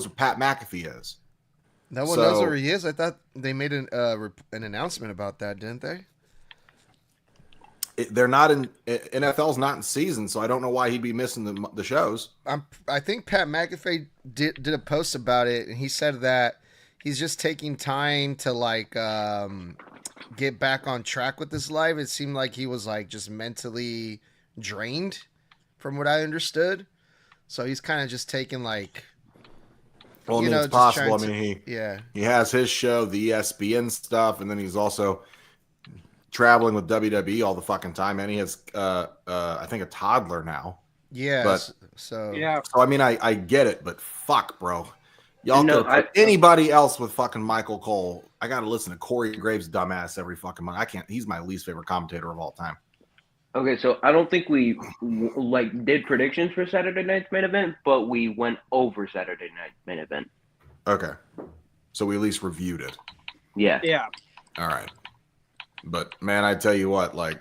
where Pat McAfee is. No one knows where he is. I thought they made an announcement about that, didn't they? They're not in NFL's not in season, so I don't know why he'd be missing the shows. I think Pat McAfee did a post about it, and he said that he's just taking time to like get back on track with his life. It seemed like he was like just mentally drained, from what I understood. So he's kind of just taking like. Well, I mean, it's possible. I mean, he has his show, the ESPN stuff, and then he's also traveling with WWE all the fucking time, and he has, I think, a toddler now. Yeah. But, so I mean, I get it, but fuck, bro. Y'all could put anybody else with fucking Michael Cole. I got to listen to Corey Graves' dumbass every fucking month. I can't. He's my least favorite commentator of all time. Okay, so I don't think we did predictions for Saturday night's main event, but we went over Saturday night's main event. Okay, so we at least reviewed it. Yeah. Yeah. All right, but man, I tell you what, like,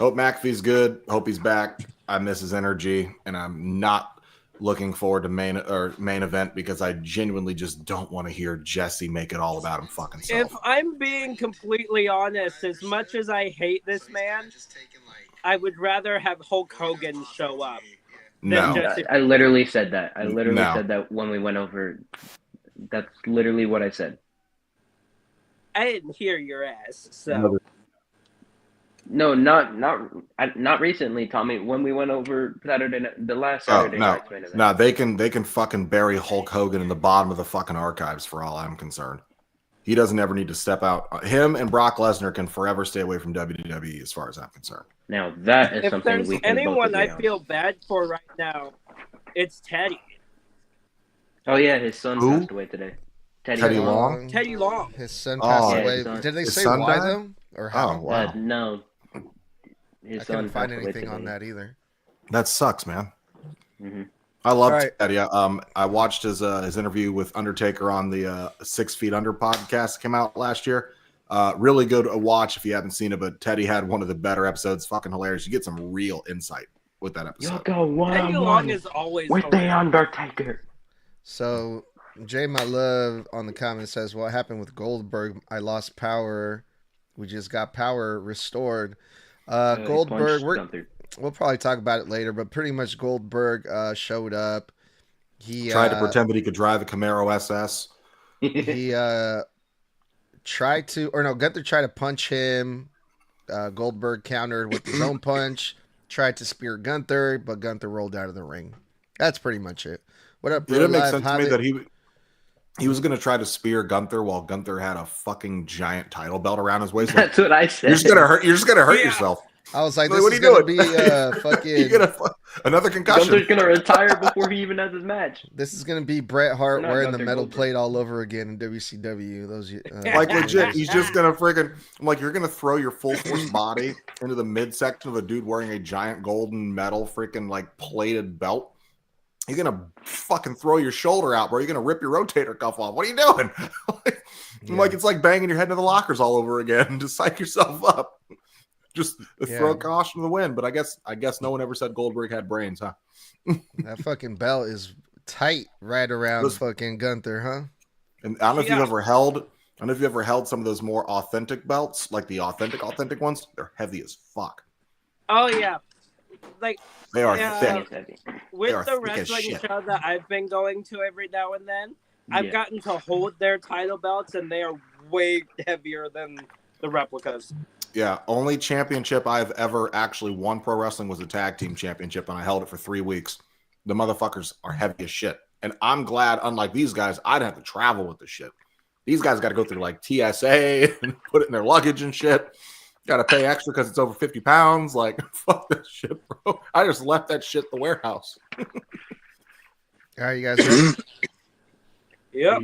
hope McAfee's good. Hope he's back. I miss his energy, and I'm not looking forward to main event because I genuinely just don't want to hear Jesse make it all about him fucking self. If I'm being completely honest, as much as I hate this man, I would rather have Hulk Hogan show up. No. I literally said that. I literally said that when we went over. That's literally what I said. I didn't hear your ass, so. No, not recently, Tommy. When we went over the last Saturday night. No, they can fucking bury Hulk Hogan in the bottom of the fucking archives for all I'm concerned. He doesn't ever need to step out. Him and Brock Lesnar can forever stay away from WWE as far as I'm concerned. Now that is something we can. If there's anyone I feel bad for right now, it's Teddy. Oh yeah, his son passed away today. Teddy Long. Teddy Long. His son passed away. Did they say why died? though, or how? Oh wow. No. I couldn't find anything on that either. That sucks, man. Mm-hmm. I love Teddy. I watched his interview with Undertaker on the 6 Feet Under podcast that came out last year. Really good to watch if you haven't seen it, but Teddy had one of the better episodes. Fucking hilarious. You get some real insight with that episode. You'll go one is always with the Undertaker. So, Jay, my love on the comment says, what happened with Goldberg? I lost power. We just got power restored. Goldberg, we'll probably talk about it later, but pretty much Goldberg showed up. He tried to pretend that he could drive a Camaro SS. He Gunther tried to punch him. Goldberg countered with his own punch. Tried to spear Gunther, but Gunther rolled out of the ring. That's pretty much it. What up, bro? Did it make sense to me that he was going to try to spear Gunther while Gunther had a fucking giant title belt around his waist? That's what I said. You're just gonna hurt yourself. I was like, this is going to be fucking... another concussion. Gunther's going to retire before he even has his match. This is going to be Bret Hart wearing the metal plate all over again in WCW. Like, legit, he's just going to freaking... I'm like, you're going to throw your full force body into the midsection of a dude wearing a giant golden metal freaking, like, plated belt? You're going to fucking throw your shoulder out, bro. You're going to rip your rotator cuff off. What are you doing? Like, it's like banging your head into the lockers all over again. Just psych yourself up. Just throw caution to the wind. But I guess no one ever said Goldberg had brains, huh? That fucking belt is tight right around fucking Gunther, huh? And I don't know if you've ever held some of those more authentic belts, like the authentic ones. They're heavy as fuck. Oh yeah. Like they are thick. With the wrestling show that I've been going to every now and then, I've gotten to hold their title belts, and they are way heavier than the replicas. Yeah, only championship I've ever actually won pro wrestling was the tag team championship, and I held it for 3 weeks. The motherfuckers are heavy as shit. And I'm glad, unlike these guys, I didn't have to travel with the shit. These guys got to go through like TSA and put it in their luggage and shit. Got to pay extra because it's over 50 pounds. Like, fuck that shit, bro. I just left that shit at the warehouse. All right, you guys ready? Yep.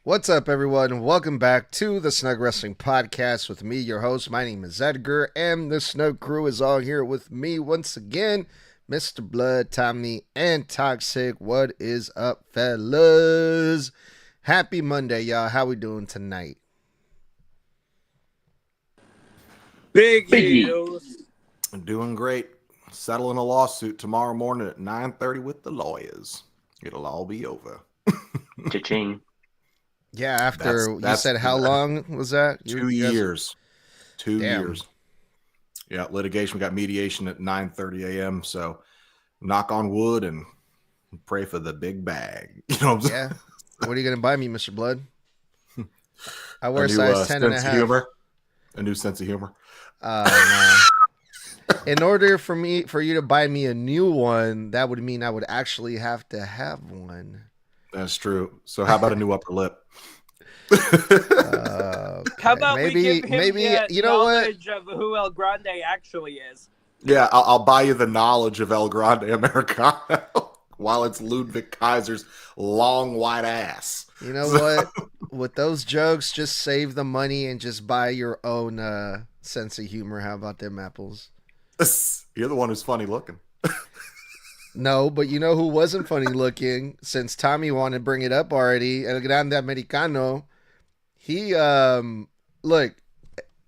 What's up, everyone? Welcome back to the Snug Wrestling Podcast with me, your host. My name is Edgar, and the Snug crew is all here with me once again. Mr. Blood, Tommy, and Toxic. What is up, fellas? Happy Monday, y'all. How we doing tonight? Big heels. I'm doing great. settling a lawsuit tomorrow morning at 9:30 with the lawyers. It'll all be over. Cha-ching. Yeah, after you said how long was that? 2 years. 2 Damn. years. Yeah, litigation. We got mediation at 9:30 a.m. So knock on wood and pray for the big bag. You know what I'm saying? Yeah. What are you gonna buy me, Mr. Blood? I wear a new, size 10 and a half. Humor. A new sense of humor. No. In order for you to buy me a new one, that would mean I would actually have to have one. That's true. So how about a new upper lip? Okay. How about maybe we give him you know what? Of who El Grande actually is? Yeah, I'll buy you the knowledge of El Grande Americano while it's Ludwig Kaiser's long white ass. You know what? With those jokes, just save the money and just buy your own sense of humor. How about them apples? You're the one who's funny looking. No, but you know who wasn't funny looking? Since Tommy wanted to bring it up already, El Grande Americano. He look,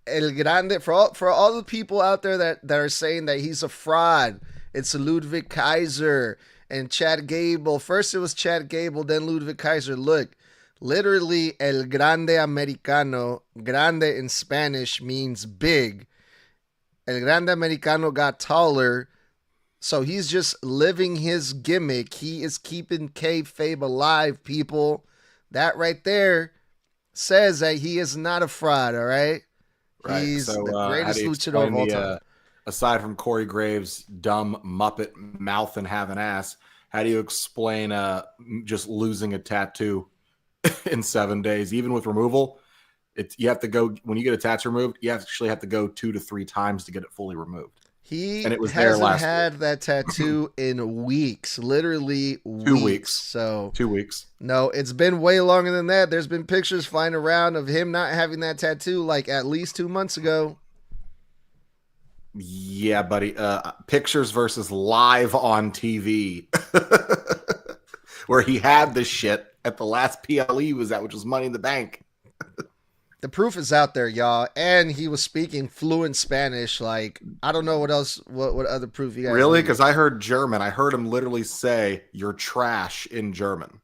El Grande, for all the people out there that are saying that he's a fraud. It's Ludwig Kaiser and Chad Gable. First it was Chad Gable, then Ludwig Kaiser. Look, literally El Grande Americano. Grande in Spanish means big. El Grande Americano got taller, so he's just living his gimmick. He is keeping kayfabe alive, people. That right there says that he is not a fraud, all right? Right. He's so, the greatest luchador of all time. Aside from Corey Graves' dumb Muppet mouth and have an ass, how do you explain just losing a tattoo in 7 days, even with removal? You have to go, when you get a tattoo removed, you actually have to go 2 to 3 times to get it fully removed. He and it was hasn't there last had week. that tattoo in weeks, literally 2 weeks. So 2 weeks. No, it's been way longer than that. There's been pictures flying around of him not having that tattoo like at least 2 months ago. Yeah, buddy. Pictures versus live on TV, where he had this shit at the last PLE he was at, which was Money in the Bank. The proof is out there, y'all. And he was speaking fluent Spanish. Like, I don't know what else, what other proof you guys Really? need. Because I heard German. I heard him literally say, "You're trash" in German.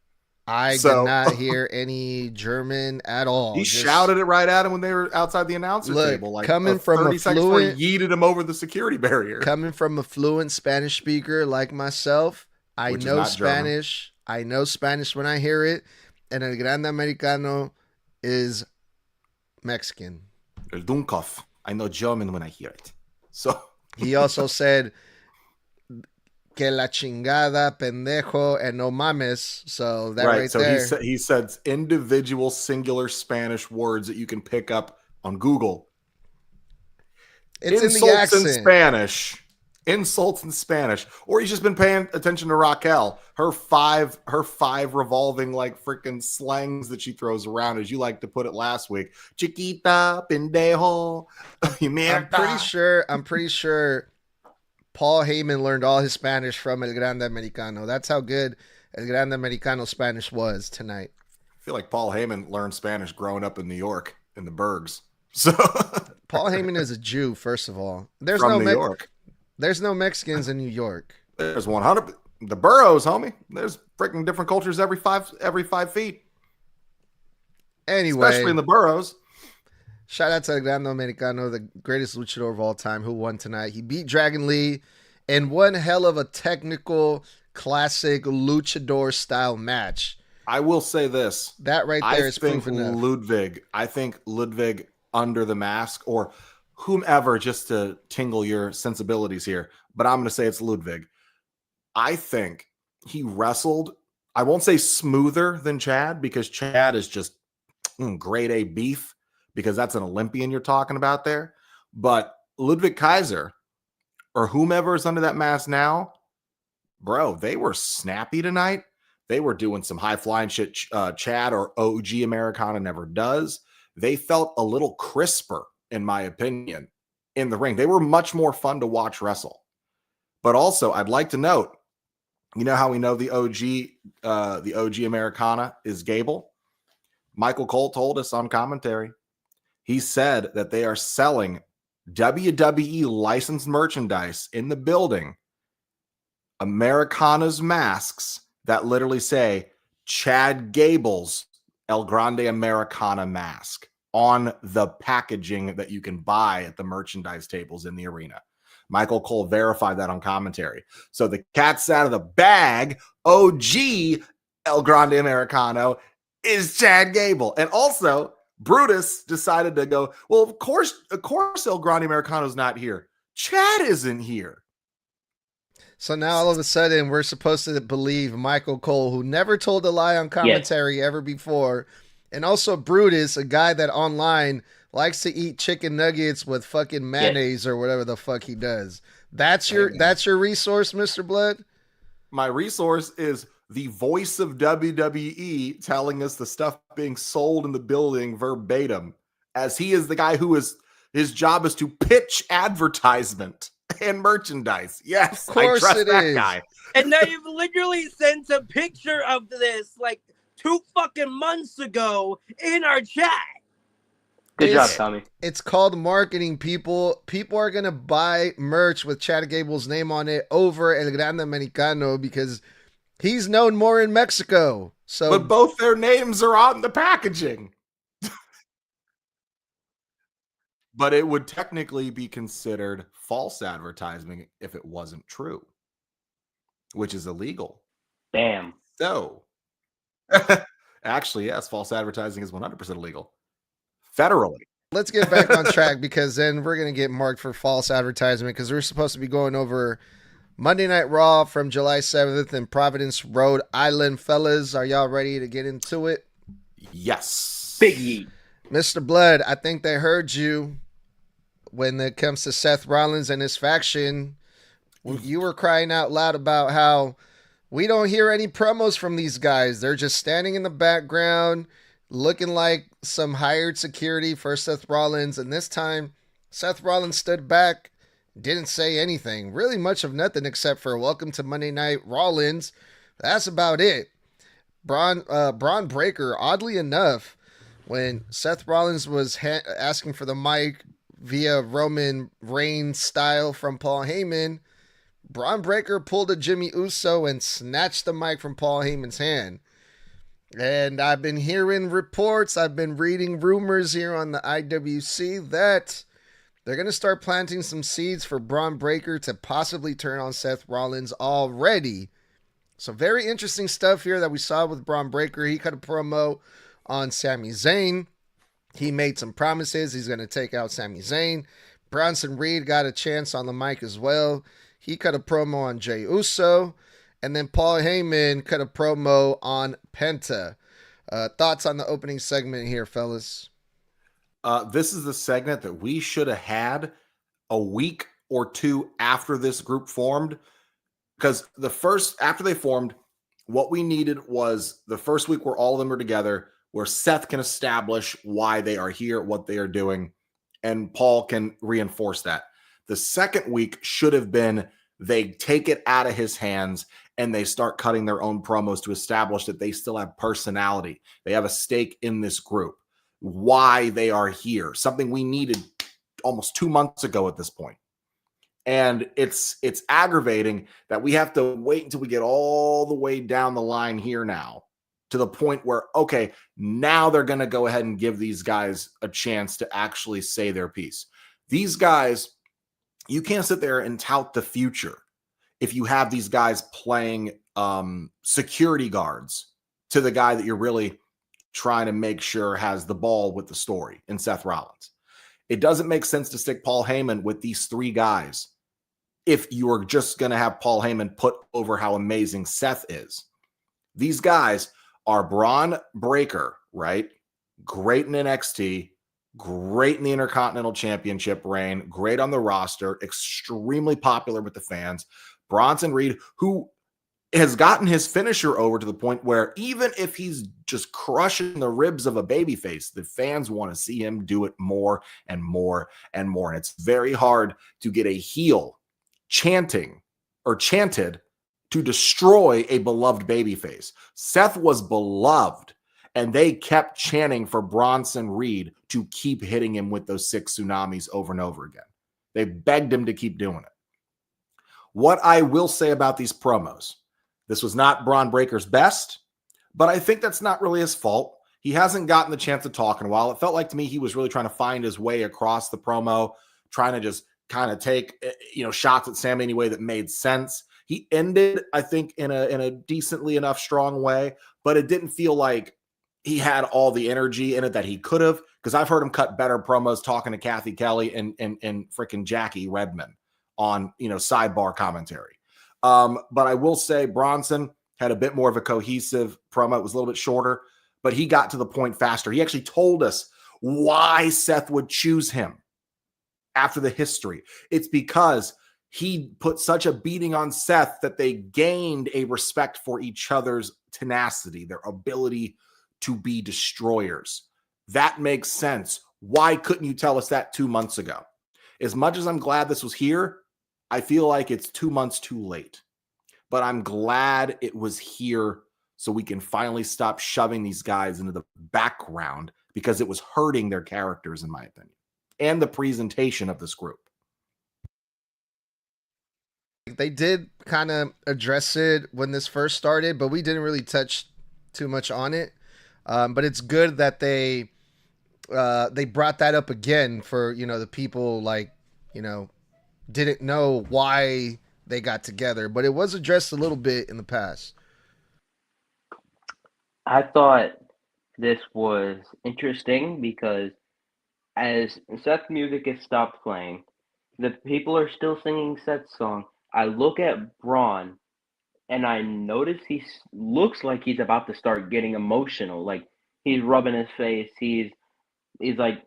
I did not hear any German at all. He shouted it right at him when they were outside the announcer table. Like, coming from 30 a seconds before he fluent, yeeted him over the security barrier. Coming from a fluent Spanish speaker like myself, I know Spanish. German. I know Spanish when I hear it. And El Grande Americano is Mexican. El Dunkov. I know German when I hear it. So he also said que la chingada, pendejo, and no mames. So that right so there. He said individual singular Spanish words that you can pick up on Google. It's insults in the accent. In Spanish. Insults in Spanish. Or he's just been paying attention to Raquel. Her five revolving like freaking slangs that she throws around, as you like to put it last week. Chiquita, pendejo. I'm pretty sure Paul Heyman learned all his Spanish from El Grande Americano. That's how good El Grande Americano Spanish was tonight. I feel like Paul Heyman learned Spanish growing up in New York, in the Bergs. So Paul Heyman is a Jew, first of all. There's from New York. There's no Mexicans in New York. There's 100. The boroughs, homie. There's freaking different cultures every 5 feet. Anyway, especially in the boroughs. Shout out to El Grande Americano, the greatest luchador of all time, who won tonight. He beat Dragon Lee in one hell of a technical, classic luchador style match. I will say this. That right there is proof enough. I think Ludwig under the mask, or whomever, just to tingle your sensibilities here, but I'm going to say it's Ludwig. I think he wrestled, I won't say smoother than Chad, because Chad is just grade A beef, because that's an Olympian you're talking about there. But Ludwig Kaiser, or whomever is under that mask now, bro, they were snappy tonight. They were doing some high-flying shit Chad or OG Americana never does. They felt a little crisper, in my opinion, in the ring. They were much more fun to watch wrestle. But also, I'd like to note, you know how we know the OG Americana is Gable? Michael Cole told us on commentary. He said that they are selling WWE licensed merchandise in the building, Americana's masks that literally say Chad Gable's El Grande Americana mask on the packaging that you can buy at the merchandise tables in the arena. Michael Cole verified that on commentary. So the cat's out of the bag. OG El Grande Americano is Chad Gable. And also, Brutus decided to go, well, of course El Grande Americano's not here. Chad isn't here. So now all of a sudden we're supposed to believe Michael Cole, who never told a lie on commentary ever before, and also Brutus, a guy that online likes to eat chicken nuggets with fucking mayonnaise or whatever the fuck he does. That's your resource, Mr. Blood? My resource is the voice of WWE telling us the stuff being sold in the building verbatim, as he is the guy who is, his job is to pitch advertisement and merchandise. Yes, of course I trust it that is. guy. And they've literally sent a picture of this like 2 fucking months ago in our chat. Good job, Tommy. It's called marketing, people. People are gonna buy merch with Chad Gable's name on it over El Grande Americano because he's known more in Mexico. So, but both their names are on the packaging. But it would technically be considered false advertising if it wasn't true, which is illegal. Damn. So, actually, yes, false advertising is 100% illegal. Federally. Let's get back on track because then we're going to get marked for false advertisement because we're supposed to be going over Monday Night Raw from July 7th in Providence, Rhode Island. Fellas, are y'all ready to get into it? Yes. Biggie. Mr. Blood, I think they heard you when it comes to Seth Rollins and his faction. You were crying out loud about how we don't hear any promos from these guys. They're just standing in the background looking like some hired security for Seth Rollins. And this time, Seth Rollins stood back, didn't say anything. Really much of nothing except for welcome to Monday Night Rollins. That's about it. Braun Breaker, oddly enough, when Seth Rollins was asking for the mic via Roman Reigns style from Paul Heyman, Braun Breaker pulled a Jimmy Uso and snatched the mic from Paul Heyman's hand. And I've been hearing reports, I've been reading rumors here on the IWC that they're going to start planting some seeds for Braun Breaker to possibly turn on Seth Rollins already. So very interesting stuff here that we saw with Braun Breaker. He cut a promo on Sami Zayn. He made some promises. He's going to take out Sami Zayn. Bronson Reed got a chance on the mic as well. He cut a promo on Jey Uso. And then Paul Heyman cut a promo on Penta. Thoughts on the opening segment here, fellas? This is the segment that we should have had a week or two after this group formed. Because after they formed, what we needed was the first week where all of them are together, where Seth can establish why they are here, what they are doing, and Paul can reinforce that. The second week should have been they take it out of his hands and they start cutting their own promos to establish that they still have personality. They have a stake in this group, why they are here, something we needed almost 2 months ago at this point. And it's aggravating that we have to wait until we get all the way down the line here now to the point where, okay, now they're going to go ahead and give these guys a chance to actually say their piece. These guys, you can't sit there and tout the future if you have these guys playing security guards to the guy that you're really trying to make sure has the ball with the story in Seth Rollins. It doesn't make sense to stick Paul Heyman with these three guys if you are just going to have Paul Heyman put over how amazing Seth is. These guys are Braun Breaker, right? Great in NXT, great in the Intercontinental Championship reign, great on the roster, extremely popular with the fans. Bronson Reed, who has gotten his finisher over to the point where even if he's just crushing the ribs of a babyface, the fans want to see him do it more and more and more. And it's very hard to get a heel chanted to destroy a beloved babyface. Seth was beloved, and they kept chanting for Bronson Reed to keep hitting him with those 6 tsunamis over and over again. They begged him to keep doing it. What I will say about these promos, this was not Braun Breaker's best, but I think that's not really his fault. He hasn't gotten the chance to talk in a while. It felt like to me he was really trying to find his way across the promo, trying to just kind of take shots at Sami in a way that made sense. He ended, I think, in a decently enough strong way, but it didn't feel like he had all the energy in it that he could have, because I've heard him cut better promos talking to Kathy Kelly and freaking Jackie Redmond on sidebar commentary. But I will say Bronson had a bit more of a cohesive promo. It was a little bit shorter, but he got to the point faster. He actually told us why Seth would choose him after the history. It's because he put such a beating on Seth that they gained a respect for each other's tenacity, their ability to be destroyers. That makes sense. Why couldn't you tell us that 2 months ago? As much as I'm glad this was here, I feel like it's 2 months too late. But I'm glad it was here so we can finally stop shoving these guys into the background, because it was hurting their characters, in my opinion, and the presentation of this group. They did kind of address it when this first started, but we didn't really touch too much on it. But it's good that they brought that up again for, the people didn't know why they got together, but it was addressed a little bit in the past. I thought this was interesting because as Seth's music has stopped playing, the people are still singing Seth's song. I look at Braun and I notice he looks like he's about to start getting emotional. Like he's rubbing his face. He's like,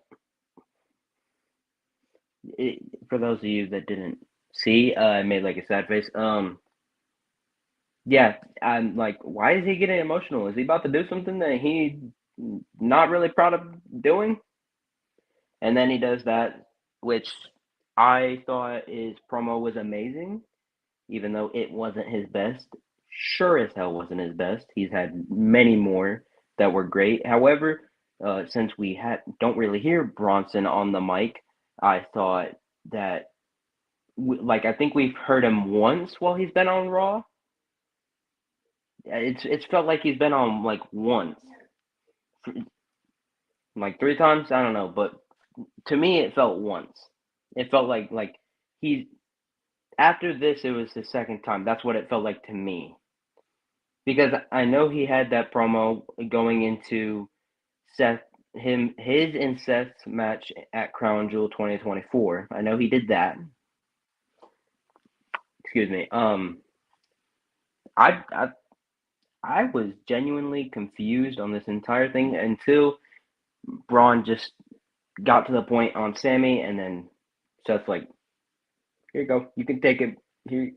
for those of you that didn't see, I made like a sad face. Yeah, I'm like, why is he getting emotional? Is he about to do something that he's not really proud of doing? And then he does that, which I thought his promo was amazing, even though it wasn't his best. Sure as hell wasn't his best. He's had many more that were great. However, since we don't really hear Bronson on the mic, I thought that, I think we've heard him once while he's been on Raw. It's felt like he's been on once, like 3 times. I don't know, but to me it felt once. It felt like he's, after this it was his second time. That's what it felt like to me, because I know he had that promo going into his and Seth's match at Crown Jewel 2024. I know he did that. Excuse me. I was genuinely confused on this entire thing until Braun just got to the point on Sami, and then Seth's like, here you go. You can take it. Here,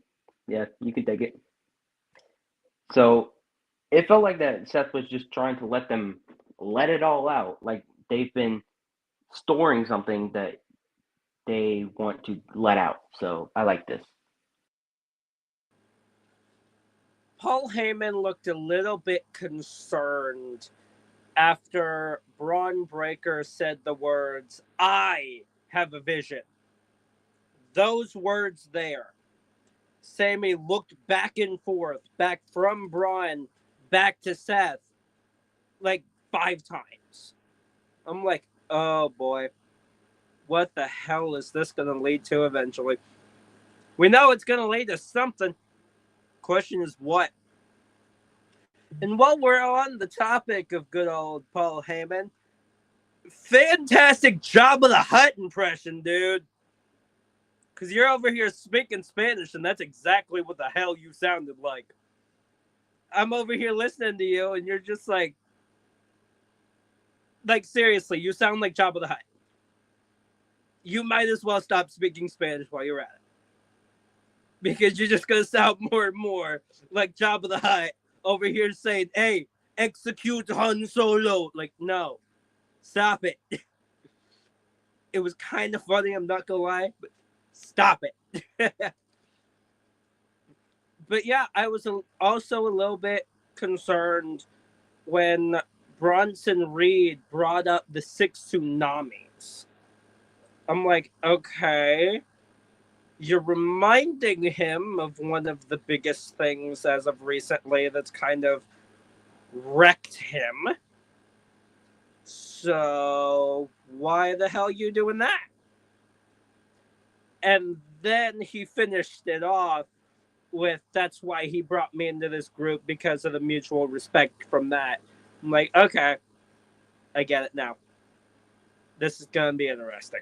yeah, you can take it. So it felt like that Seth was just trying to let them let it all out. Like they've been storing something that they want to let out. So I like this. Paul Heyman looked a little bit concerned after Braun Breaker said the words, "I have a vision." Those words there. Sami looked back and forth, back from Braun, back to Seth, like 5 times. I'm like, oh boy, what the hell is this going to lead to eventually? We know it's going to lead to something. Question is what? And while we're on the topic of good old Paul Heyman, fantastic Jabba the Hutt impression, dude. Because you're over here speaking Spanish, and that's exactly what the hell you sounded like. I'm over here listening to you, and you're just like seriously, you sound like Jabba the Hutt. You might as well stop speaking Spanish while you're at it. Because you're just going to sound more and more like Jabba the Hutt over here saying, hey, execute Han Solo. Like, no. Stop it. It was kind of funny, I'm not going to lie, but stop it. But yeah, I was also a little bit concerned when Bronson Reed brought up the 6 tsunamis. I'm like, okay, you're reminding him of one of the biggest things as of recently that's kind of wrecked him. So why the hell are you doing that? And then he finished it off with, that's why he brought me into this group, because of the mutual respect from that. I'm like, okay, I get it now. This is going to be interesting.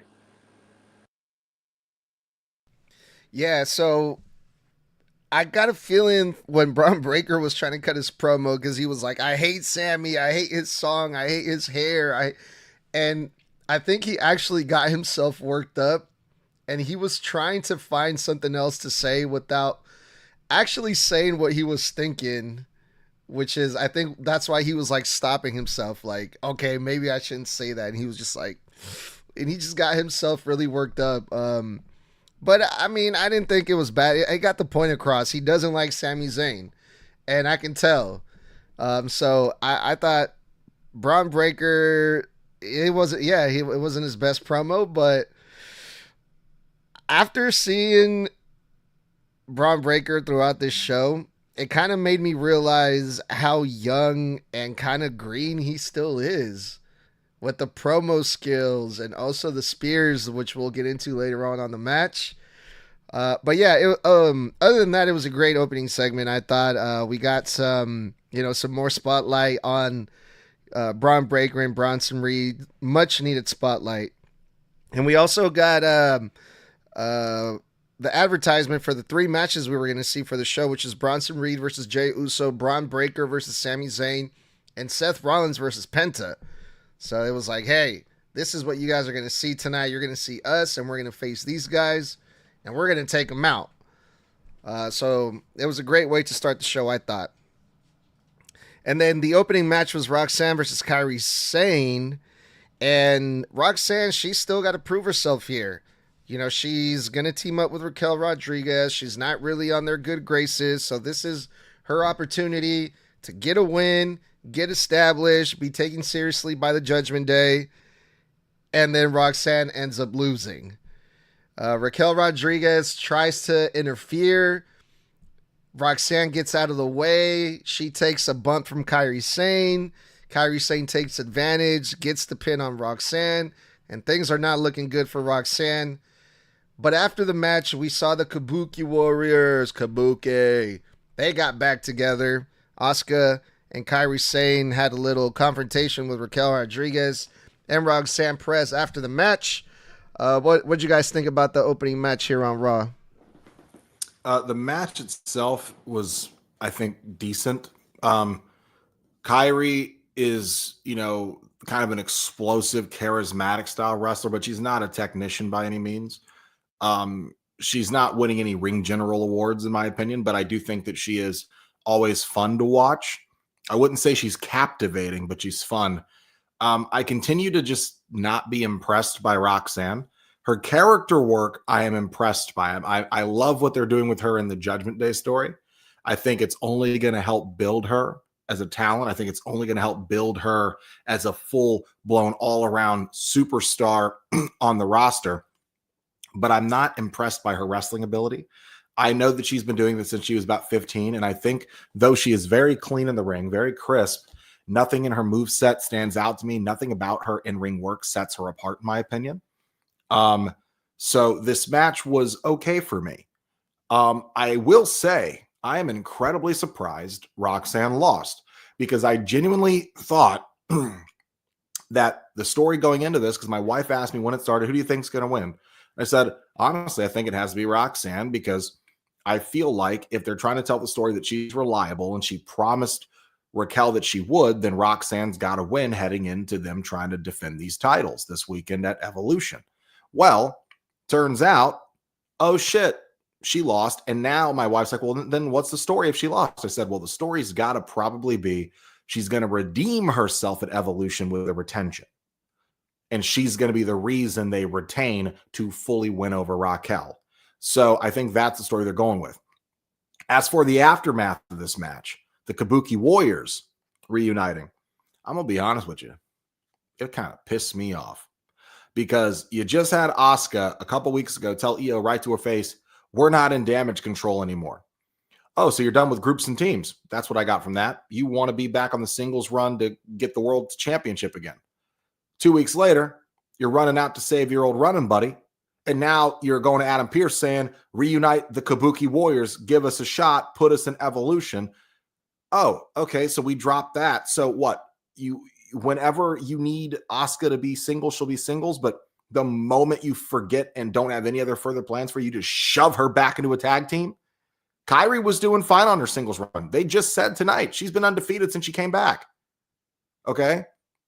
Yeah, so I got a feeling when Braun Breaker was trying to cut his promo, because he was like, I hate Sammy, I hate his song, I hate his hair, and I think he actually got himself worked up, and he was trying to find something else to say without actually saying what he was thinking, which is, I think that's why he was like stopping himself, like, okay, maybe I shouldn't say that, and he was just like, and he just got himself really worked up. But I mean, I didn't think it was bad. It got the point across. He doesn't like Sami Zayn, and I can tell. So I thought Braun Breaker, it wasn't his best promo, but after seeing Braun Breaker throughout this show, it kind of made me realize how young and kind of green he still is with the promo skills and also the spears, which we'll get into later on the match. But yeah, other than that, it was a great opening segment. I thought we got some more spotlight on Braun Breaker and Bronson Reed, much needed spotlight. And we also got the advertisement for the 3 matches we were going to see for the show, which is Bronson Reed versus Jey Uso, Braun Breaker versus Sami Zayn, and Seth Rollins versus Penta. So it was like, hey, this is what you guys are going to see tonight. You're going to see us, and we're going to face these guys, and we're going to take them out. So it was a great way to start the show, I thought. And then the opening match was Roxanne versus Kairi Sane. And Roxanne, she's still got to prove herself here. You know, she's going to team up with Raquel Rodriguez. She's not really on their good graces. So this is her opportunity to get a win, get established, be taken seriously by the Judgment Day. And then Roxanne ends up losing. Raquel Rodriguez tries to interfere. Roxanne gets out of the way. She takes a bump from Kairi Sane. Kairi Sane takes advantage, gets the pin on Roxanne, and things are not looking good for Roxanne. But after the match, we saw the Kabuki Warriors, they got back together. Asuka and Kairi Sane had a little confrontation with Raquel Rodriguez and Roxanne Perez after the match. What'd you guys think about the opening match here on Raw? The match itself was, I think, decent. Kairi is, kind of an explosive, charismatic style wrestler, but she's not a technician by any means. She's not winning any ring general awards, in my opinion, but I do think that she is always fun to watch. I wouldn't say she's captivating, but she's fun. I continue to just not be impressed by Roxanne. Her character work, I am impressed by. I love what they're doing with her in the Judgment Day story. I think it's only going to help build her as a talent. I think it's only going to help build her as a full-blown, all-around superstar on the roster. But I'm not impressed by her wrestling ability. I know that she's been doing this since she was about 15, and I think though she is very clean in the ring, very crisp, nothing in her moveset stands out to me. Nothing about her in-ring work sets her apart, in my opinion. So this match was okay for me. I will say I am incredibly surprised Roxanne lost, because I genuinely thought that the story going into this, because my wife asked me when it started, who do you think is going to win? I said, honestly, I think it has to be Roxanne, because I feel like if they're trying to tell the story that she's reliable and she promised Raquel that she would, then Roxanne's got to win heading into them trying to defend these titles this weekend at Evolution. Well, turns out, oh shit, she lost. And now my wife's like, well, then what's the story if she lost? I said, well, the story's got to probably be she's going to redeem herself at Evolution with a retention. And she's going to be the reason they retain to fully win over Raquel. So I think that's the story they're going with. As for the aftermath of this match, the Kabuki Warriors reuniting, I'm going to be honest with you. It kind of pissed me off, because you just had Asuka a couple weeks ago tell Io right to her face, We're not in damage control anymore. Oh, so you're done with groups and teams. That's what I got from that. You want to be back on the singles run to get the world championship again. 2 weeks later, you're running out to save your old running buddy. And now you're going to Adam Pearce saying, reunite the Kabuki Warriors, give us a shot, put us in Evolution. Oh, okay. So we dropped that. So what? Whenever you need Asuka to be singles, she'll be singles. But the moment you forget and don't have any other further plans for you to shove her back into a tag team, Kyrie was doing fine on her singles run. They just said tonight she's been undefeated since she came back. Okay.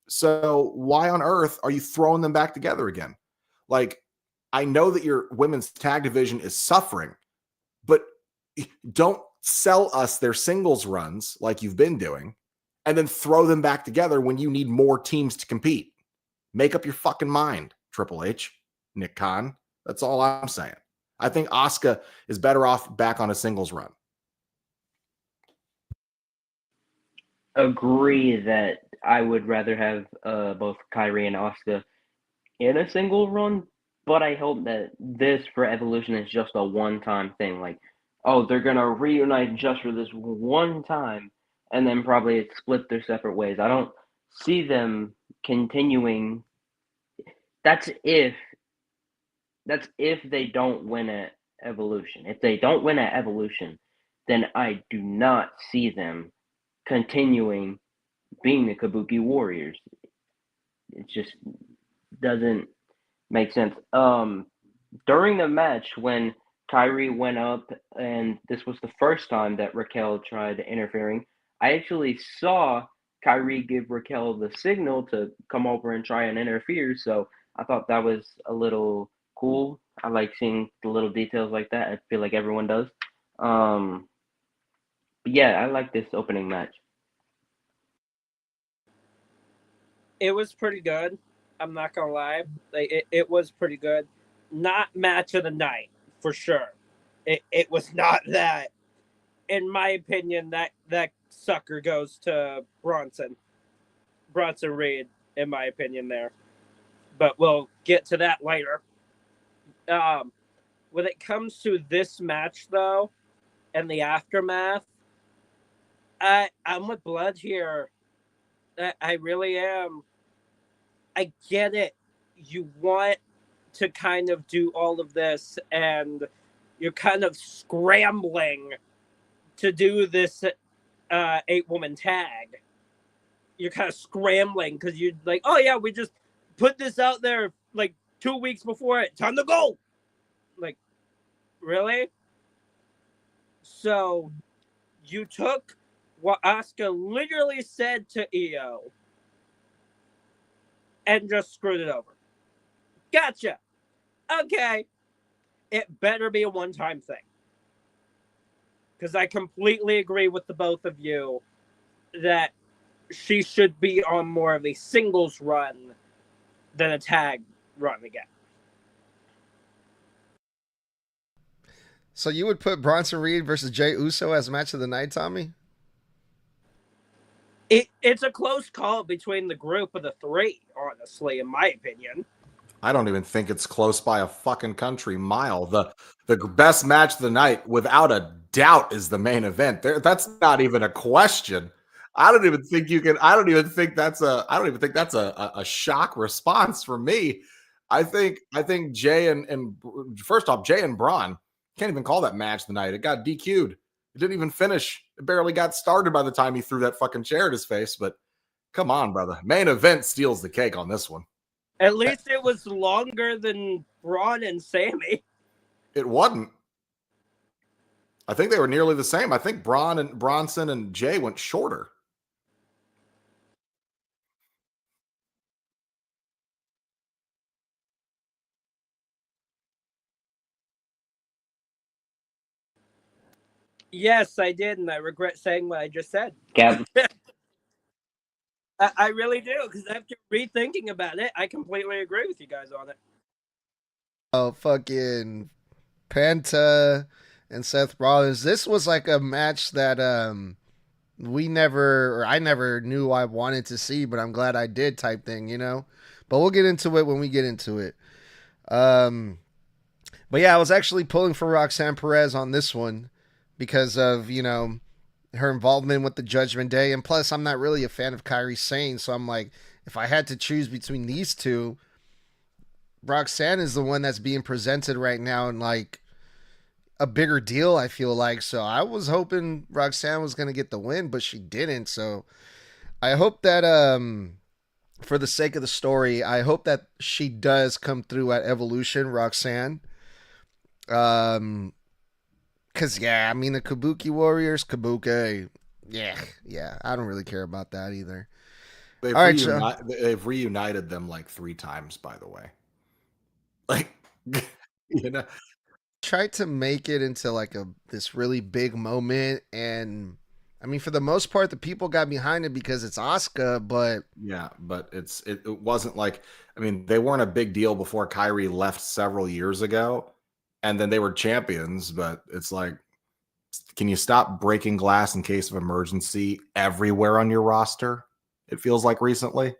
So why on earth are you throwing them back together again? Like, I know that your women's tag division is suffering, but don't sell us their singles runs like you've been doing and then throw them back together when you need more teams to compete. Make up your fucking mind, Triple H, Nick Khan. That's all I'm saying. I think Asuka is better off back on a singles run. Agree that I would rather have both Kyrie and Asuka in a single run, but I hope that this for Evolution is just a one-time thing. Like, oh, they're going to reunite just for this one time and then probably split their separate ways. I don't see them continuing. That's if they don't win at Evolution. If they don't win at Evolution, then I do not see them continuing being the Kabuki Warriors. It just doesn't make sense. During the match when Kyrie went up, and this was the first time that Raquel tried interfering, I actually saw Kyrie give Raquel the signal to come over and try and interfere, so I thought that was a little cool. I like seeing the little details like that. I feel like everyone does. But yeah, I like this opening match. It was pretty good. I'm not gonna lie. It was pretty good. Not match of the night, for sure. It was not that. In my opinion, that sucker goes to Bronson Reed, in my opinion there. But we'll get to that later. When it comes to this match, though, and the aftermath, I'm with Blood here. I really am. I get it. You want to kind of do all of this, and you're kind of scrambling to do this 8-woman tag. You're kind of scrambling because you're like, oh yeah, we just put this out there like 2 weeks before it. Time to go. Like, really? So you took what Asuka literally said to Io and just screwed it over. Gotcha. Okay. It better be a one-time thing. Because I completely agree with the both of you that she should be on more of a singles run than a tag run again. So you would put Bronson Reed versus Jey Uso as match of the night, Tommy? It's a close call between the group of the three, honestly, in my opinion. I don't even think it's close by a fucking country mile. The best match of the night, without a doubt, is the main event. That's not even a question. I don't even think that's a shock response from me. I think Jay and first off, Jay and Braun can't even call that match of the night. It got DQ'd. It didn't even finish. It barely got started by the time he threw that fucking chair at his face. But come on, brother. Main event steals the cake on this one. At least it was longer than Braun and Sammy. It wasn't. I think they were nearly the same. I think Bronson and Jay went shorter. Yes, I did, and I regret saying what I just said. Gab. I really do, because after rethinking about it, I completely agree with you guys on it. Oh, fucking Penta and Seth Rollins. This was like a match that I never knew I wanted to see, but I'm glad I did type thing, you know? But we'll get into it when we get into it. But yeah, I was actually pulling for Roxanne Perez on this one because of, her involvement with the Judgment Day. And plus, I'm not really a fan of Kairi Sane. So I'm like, if I had to choose between these two, Roxanne is the one that's being presented right now in like a bigger deal, I feel like. So I was hoping Roxanne was going to get the win, but she didn't. So I hope that, for the sake of the story, I hope that she does come through at Evolution, Roxanne. Cause yeah, I mean the Kabuki Warriors, Kabuki, yeah, I don't really care about that either. They've, All right, Sean. they've reunited them like 3 times, by the way. Like, Tried to make it into like this really big moment, and I mean for the most part the people got behind it because it's Asuka, but yeah, but it wasn't like, I mean, they weren't a big deal before Kyrie left several years ago, and then they were champions. But it's like, can you stop breaking glass in case of emergency everywhere on your roster? It feels like recently.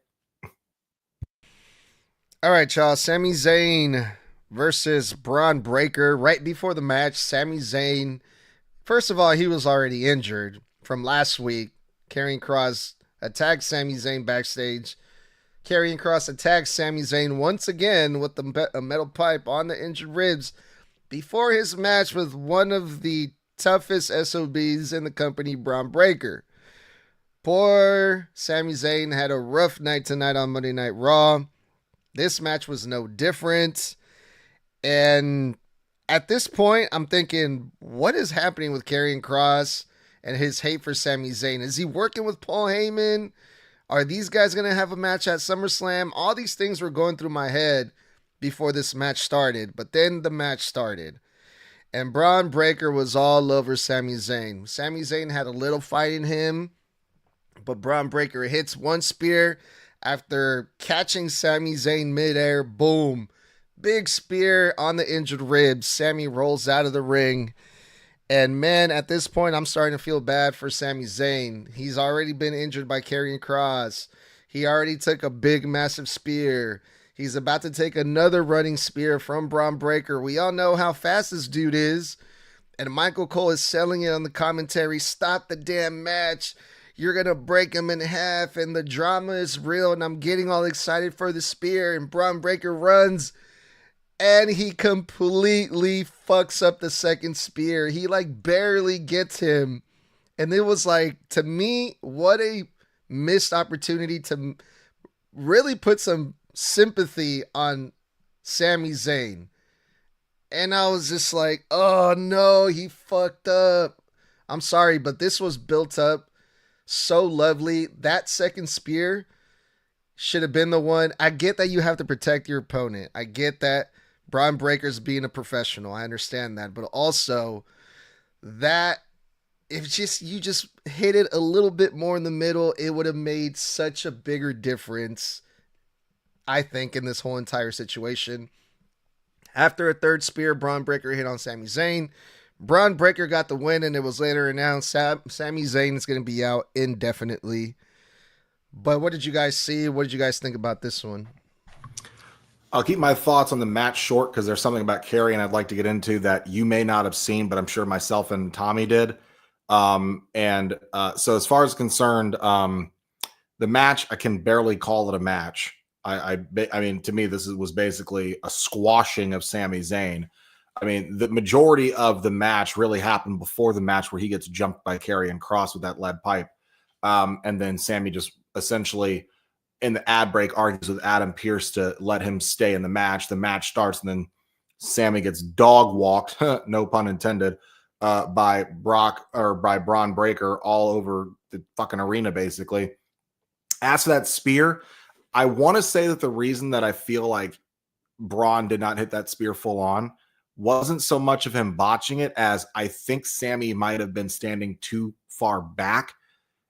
all right, y'all. Sami Zayn versus Braun Breaker. Right before the match, Sami Zayn, first of all, he was already injured from last week. Karrion Kross attacked Sami Zayn backstage. Karrion Kross attacked Sami Zayn once again with a metal pipe on the injured ribs before his match with one of the toughest SOBs in the company, Braun Breaker. Poor Sami Zayn had a rough night tonight on Monday Night Raw. This match was no different. And at this point, I'm thinking, what is happening with Karrion Kross and his hate for Sami Zayn? Is he working with Paul Heyman? Are these guys going to have a match at SummerSlam? All these things were going through my head before this match started. But then the match started. And Braun Breaker was all over Sami Zayn. Sami Zayn had a little fight in him. But Braun Breaker hits one spear after catching Sami Zayn midair. Boom. Big spear on the injured ribs. Sami rolls out of the ring. And man, at this point, I'm starting to feel bad for Sami Zayn. He's already been injured by Karrion Kross. He already took a big, massive spear. He's about to take another running spear from Braun Breaker. We all know how fast this dude is. And Michael Cole is selling it on the commentary. Stop the damn match. You're going to break him in half. And the drama is real. And I'm getting all excited for the spear. And Braun Breaker runs. And he completely fucks up the second spear. He like barely gets him. And it was like, to me, what a missed opportunity to really put some sympathy on Sami Zayn. And I was just like, oh no, he fucked up. I'm sorry, but this was built up so lovely. That second spear should have been the one. I get that you have to protect your opponent. I get that Braun Breaker's being a professional. I understand that. But also that if you just hit it a little bit more in the middle, it would have made such a bigger difference, I think, in this whole entire situation. After a third spear, Braun Breaker hit on Sami Zayn. Braun Breaker got the win, and it was later announced Sami Zayn is going to be out indefinitely. But what did you guys see? What did you guys think about this one? I'll keep my thoughts on the match short because there's something about Karrion I'd like to get into that you may not have seen, but I'm sure myself and Tommy did. So as far as concerned, the match, I can barely call it a match. I mean, to me, this was basically a squashing of Sami Zayn. I mean, the majority of the match really happened before the match where he gets jumped by Karrion Kross with that lead pipe. And then Sami just essentially in the ad break argues with Adam Pearce to let him stay in the match. The match starts and then Sami gets dog walked, no pun intended, by Braun Breaker all over the fucking arena, basically. As for that spear, I want to say that the reason that I feel like Braun did not hit that spear full on wasn't so much of him botching it as I think Sami might have been standing too far back.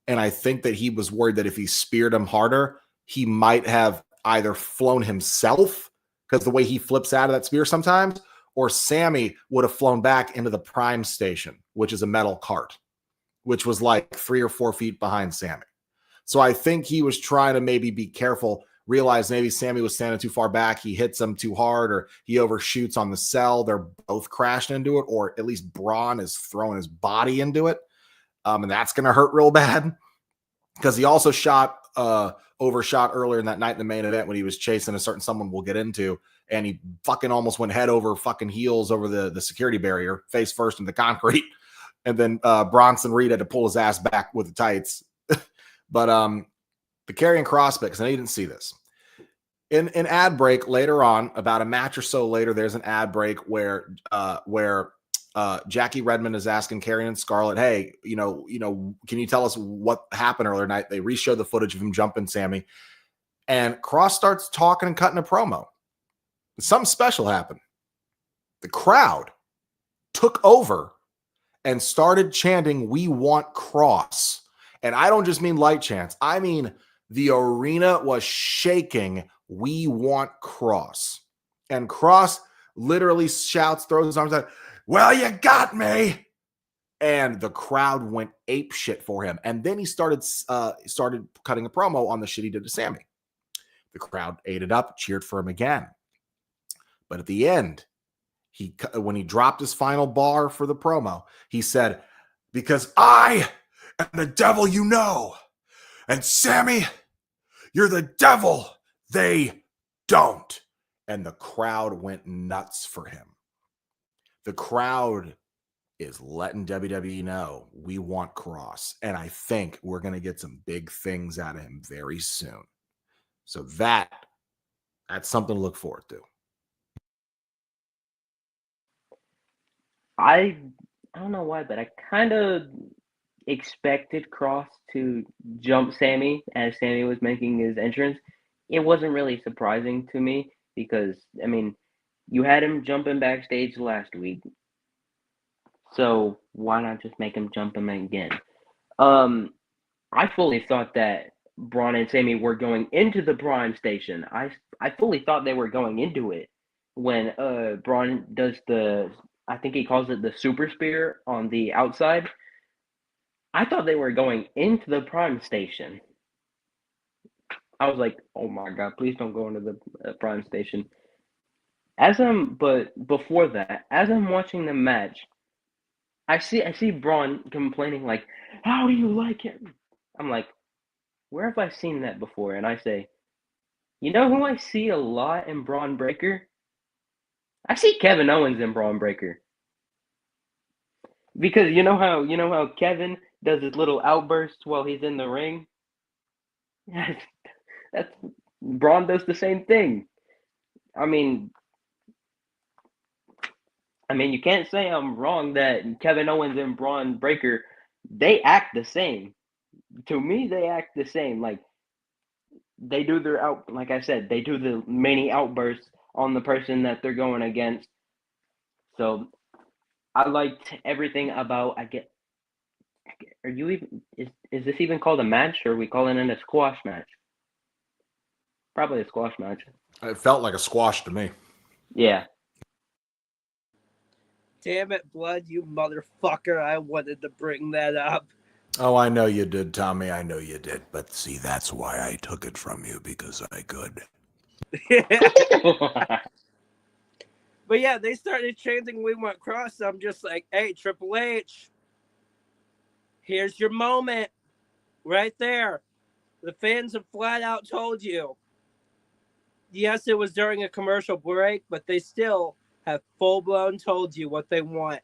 And I think that he was worried that if he speared him harder, he might have either flown himself because the way he flips out of that spear sometimes, or Sami would have flown back into the prime station, which is a metal cart, which was like 3 or 4 feet behind Sami. So I think he was trying to maybe be careful realized maybe Sammy was standing too far back. He hits him too hard, or he overshoots on the cell. They're both crashing into it, or at least Braun is throwing his body into it. And that's going to hurt real bad because he also overshot earlier in that night in the main event when he was chasing a certain someone we'll get into, and he fucking almost went head over fucking heels over the security barrier, face first in the concrete. And then Bronson Reed had to pull his ass back with the tights. But the Karrion Kross bit, because I know you didn't see this. In ad break later on, about a match or so later, there's an ad break where Jackie Redmond is asking Karrion and Scarlett, hey, can you tell us what happened earlier night? They re-show the footage of him jumping Sammy. And Kross starts talking and cutting a promo. Something special happened. The crowd took over and started chanting, "We want Kross." And I don't just mean light chants. I mean, the arena was shaking, "We want Kross." And Kross literally shouts, throws his arms out, "Well, you got me." And the crowd went ape shit for him. And then he started cutting a promo on the shit he did to Sammy. The crowd ate it up, cheered for him again. But at the end, when he dropped his final bar for the promo, he said, "Because I am the devil you know. And Sammy, you're the devil they don't." And the crowd went nuts for him. The crowd is letting WWE know we want Kross. And I think we're going to get some big things out of him very soon. So that's something to look forward to. I don't know why, but I kind of expected Kross to jump Sammy as Sammy was making his entrance. It wasn't really surprising to me because, I mean, you had him jumping backstage last week. So why not just make him jump him again? I fully thought that Braun and Sammy were going into the Prime Station. I fully thought they were going into it when Braun does I think he calls it the Super Spear on the outside. I thought they were going into the Prime Station. I was like, oh my God, please don't go into the Prime Station. But before that, as I'm watching the match, I see Braun complaining like, "How do you like him?" I'm like, where have I seen that before? And I say, you know who I see a lot in Braun Breaker? I see Kevin Owens in Braun Breaker. Because you know how Kevin does his little outbursts while he's in the ring? That's Braun does the same thing. I mean, you can't say I'm wrong that Kevin Owens and Braun Breaker, they act the same. To me, they act the same. Like, they do like I said, they do the many outbursts on the person that they're going against. So I liked everything about. Are you even? Is this even called a match, or are we calling it a squash match? Probably a squash match. It felt like a squash to me. Yeah. Damn it, Blood, you motherfucker! I wanted to bring that up. Oh, I know you did, Tommy. I know you did. But see, that's why I took it from you, because I could. But yeah, they started chanting "We want Kross." I'm just like, hey, Triple H, here's your moment. Right there. The fans have flat out told you. Yes, it was during a commercial break, but they still have full-blown told you what they want.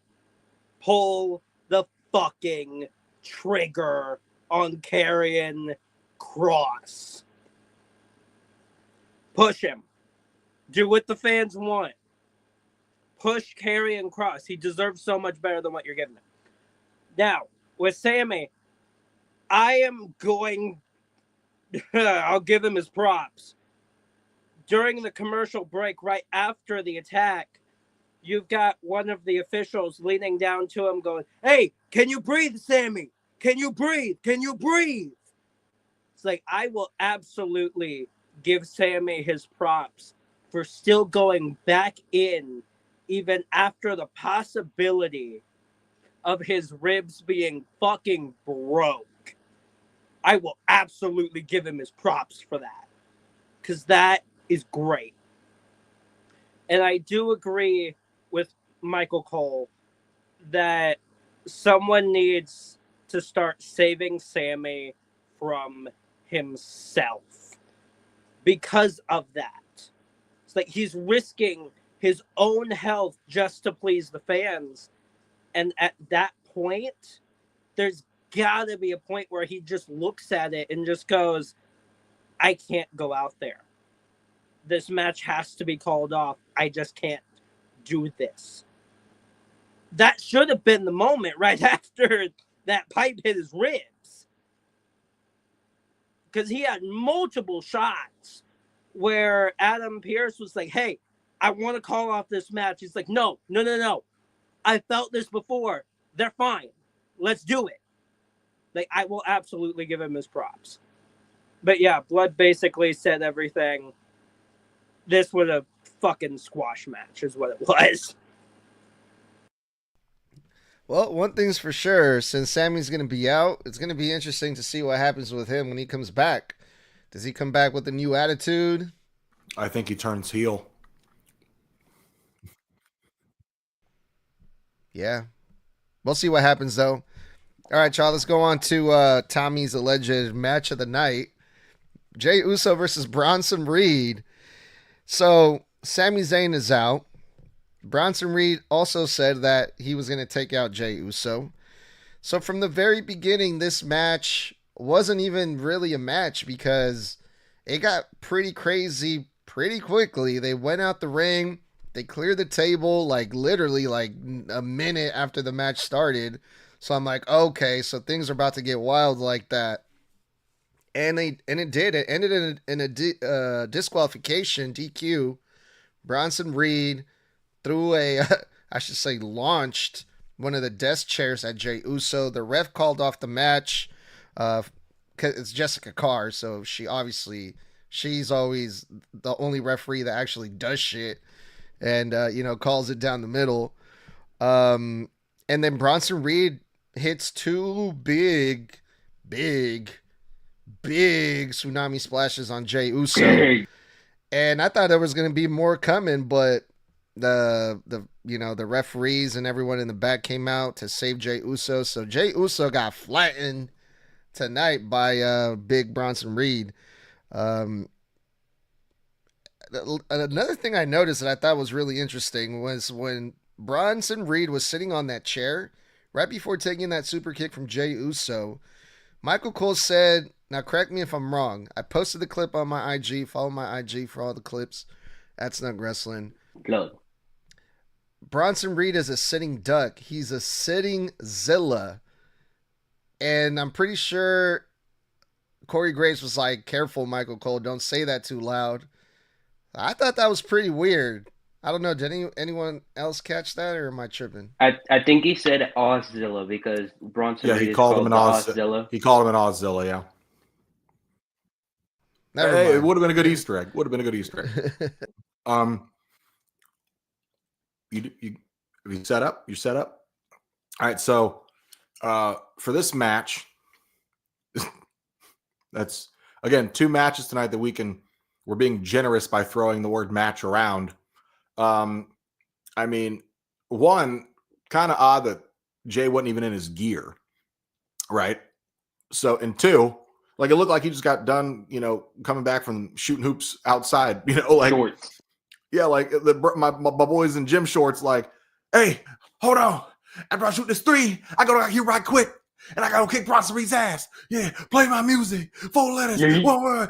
Pull the fucking trigger on Karrion Kross. Push him. Do what the fans want. Push Karrion Kross. He deserves so much better than what you're giving him. Now, with Sammy, I am going... I'll give him his props. During the commercial break, right after the attack, you've got one of the officials leaning down to him going, "Hey, can you breathe, Sammy? Can you breathe? Can you breathe?" It's like, I will absolutely give Sammy his props for still going back in even after the possibility of his ribs being fucking broke. I will absolutely give him his props for that. because that is great. And I do agree with Michael Cole that someone needs to start saving Sammy from himself because of that. It's like he's risking his own health just to please the fans. And at that point, there's got to be a point where he just looks at it and just goes, I can't go out there. This match has to be called off. I just can't do this. That should have been the moment right after that pipe hit his ribs. Because he had multiple shots where Adam Pearce was like, hey, I want to call off this match. He's like, no. I felt this before. They're fine. Let's do it. Like, I will absolutely give him his props. But yeah, Blood basically said everything. This was a fucking squash match is what it was. Well, one thing's for sure, since Sammy's going to be out, it's going to be interesting to see what happens with him when he comes back. Does he come back with a new attitude? I think he turns heel. Yeah. We'll see what happens, though. All right, y'all, let's go on to Tommy's alleged match of the night. Jey Uso versus Bronson Reed. So, Sami Zayn is out. Bronson Reed also said that he was going to take out Jey Uso. So, from the very beginning, this match wasn't even really a match because it got pretty crazy pretty quickly. They went out the ring. They cleared the table like literally like a minute after the match started. So I'm like, okay, so things are about to get wild like that. And it did. It ended in a disqualification, DQ. Bronson Reed threw I should say, launched one of the desk chairs at Jey Uso. The ref called off the match. Cause it's Jessica Carr, so she's always the only referee that actually does shit and calls it down the middle. And then Bronson Reed hits two big tsunami splashes on Jey Uso. And I thought there was going to be more coming, but the referees and everyone in the back came out to save Jey Uso. So Jey Uso got flattened tonight by big Bronson Reed. Another thing I noticed that I thought was really interesting was when Bronson Reed was sitting on that chair right before taking that super kick from Jey Uso. Michael Cole said, now correct me if I'm wrong, I posted the clip on my IG, follow my IG for all the clips at Snug Wrestling. Blood. Bronson Reed is a sitting duck. He's a sitting Zilla. And I'm pretty sure Corey Graves was like, careful, Michael Cole, don't say that too loud. I thought that was pretty weird. I don't know. Did anyone else catch that, or am I tripping? I think he said Auszilla because Bronson Reed he called him an Auszilla. He called him an Auszilla, yeah. Hey, it would have been a good Easter egg. You set up? You set up? All right, so for this match, that's again 2 matches tonight that we're being generous by throwing the word match around. I mean, one, kind of odd that Jay wasn't even in his gear, right? So, and 2, like it looked like he just got done, coming back from shooting hoops outside, like shorts. Yeah, like my boys in gym shorts, like, hey, hold on, after I shoot this 3, I go out here right quick. And I gotta kick Bronson Reed's ass. Yeah, play my music. 4 letters, 1 word.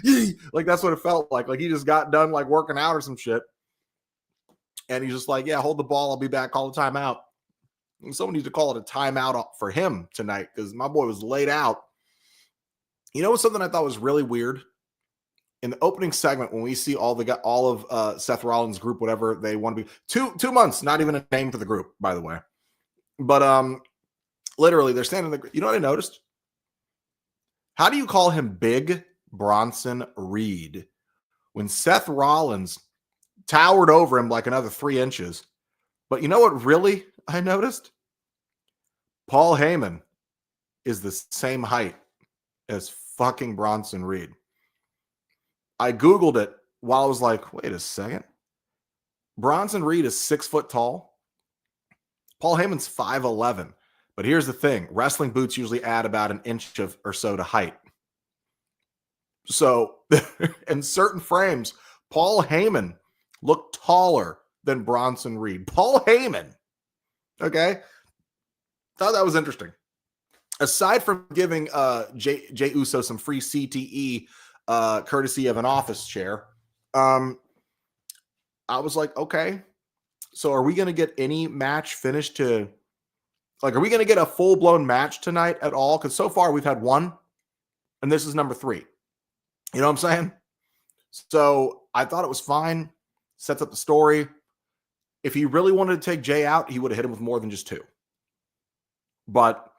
Yeah. Like that's what it felt like. Like he just got done like working out or some shit. And he's just like, yeah, hold the ball. I'll be back. Call the timeout. And someone needs to call it a timeout for him tonight because my boy was laid out. You know what's something I thought was really weird? In the opening segment, when we see all of Seth Rollins' group, whatever they want to be, 2 months, not even a name for the group, by the way. But literally, they're standing there. You know what I noticed? How do you call him Big Bronson Reed when Seth Rollins towered over him like another 3 inches? But you know what really I noticed? Paul Heyman is the same height as fucking Bronson Reed. I Googled it while I was like, wait a second. Bronson Reed is 6 foot tall. Paul Heyman's 5'11". But here's the thing. Wrestling boots usually add about an inch or so to height. So in certain frames, Paul Heyman looked taller than Bronson Reed. Paul Heyman. Okay. Thought that was interesting. Aside from giving Jay Uso some free CTE courtesy of an office chair, I was like, okay, so are we going to get any match finished to, like, are we going to get a full-blown match tonight at all? Because so far we've had one, and this is number 3. You know what I'm saying? So I thought it was fine. Sets up the story. If he really wanted to take Jay out, he would have hit him with more than just 2. But